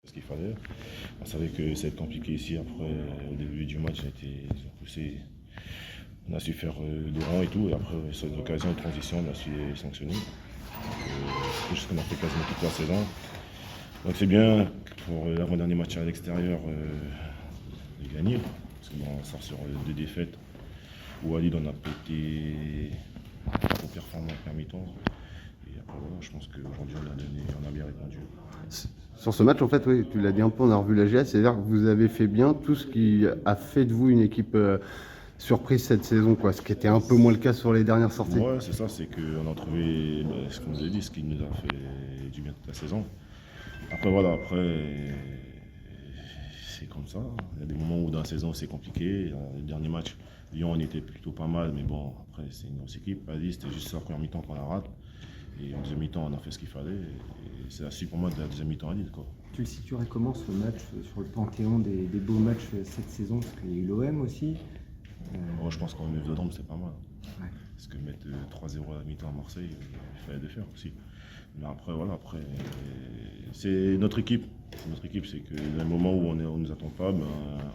Ce qu'il fallait. On savait que ça allait être compliqué ici. Après, au début du match, ils ont poussé. On a su faire des rangs et tout. Et après, sur une occasion de transition, on a su les sanctionner. C'est quelque chose qu'on a fait quasiment toute la saison. Donc c'est bien pour l'avant-dernier match à l'extérieur de gagner. Parce que bon, on sort sur deux défaites où Walid on a pas été trop performant en première mi-temps. Et après voilà, je pense qu'aujourd'hui on a bien répondu. Sur ce match, en fait, oui, tu l'as dit un peu, on a revu la GS, c'est-à-dire que vous avez fait bien tout ce qui a fait de vous une équipe surprise cette saison, quoi, ce qui était un peu moins le cas sur les dernières sorties. Ouais, c'est ça, c'est qu'on a trouvé, ce qu'on nous a dit, ce qui nous a fait du bien toute la saison. Après, voilà, c'est comme ça. Il y a des moments où dans la saison c'est compliqué. Le dernier match, Lyon, on était plutôt pas mal, mais bon, après, c'est une grosse équipe. Vas-y, c'était juste ça, en première mi-temps qu'on a raté. Et en deuxième mi-temps, on a fait ce qu'il fallait. Et c'est la suite pour moi de la deuxième mi-temps à Lille, quoi. Tu le situerais comment ce match sur le panthéon des beaux matchs cette saison? Parce qu'il y a eu l'OM aussi. Moi, je pense qu'en Vélodrome, c'est pas mal. Ouais. Parce que mettre 3-0 à la mi-temps à Marseille, il fallait le faire aussi. Mais après, voilà, c'est notre équipe. Notre équipe, c'est que dans les moments où on ne nous attend pas, ben,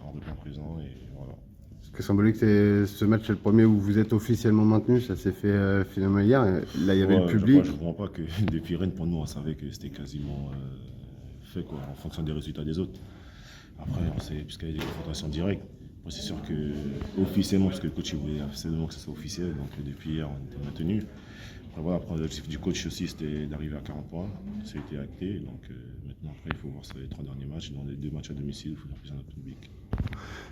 on répond présent et voilà. Ce qui est symbolique, c'est ce match, c'est le premier où vous êtes officiellement maintenu, ça s'est fait finalement hier. Là, il y avait le public. Je ne comprends pas que depuis Rennes, pour nous, on savait que c'était quasiment fait, quoi, en fonction des résultats des autres. Après, on sait, puisqu'il y a des confrontations directes. Moi, c'est sûr que officiellement, parce que le coach il voulait absolument que ce soit officiel, donc depuis hier, on était maintenu. Après, voilà, après, l'objectif du coach aussi, c'était d'arriver à 40 points. Ça a été acté. Donc maintenant, après, il faut voir sur les 3 derniers matchs. Dans les 2 matchs à domicile, il faut faire plaisir à notre public.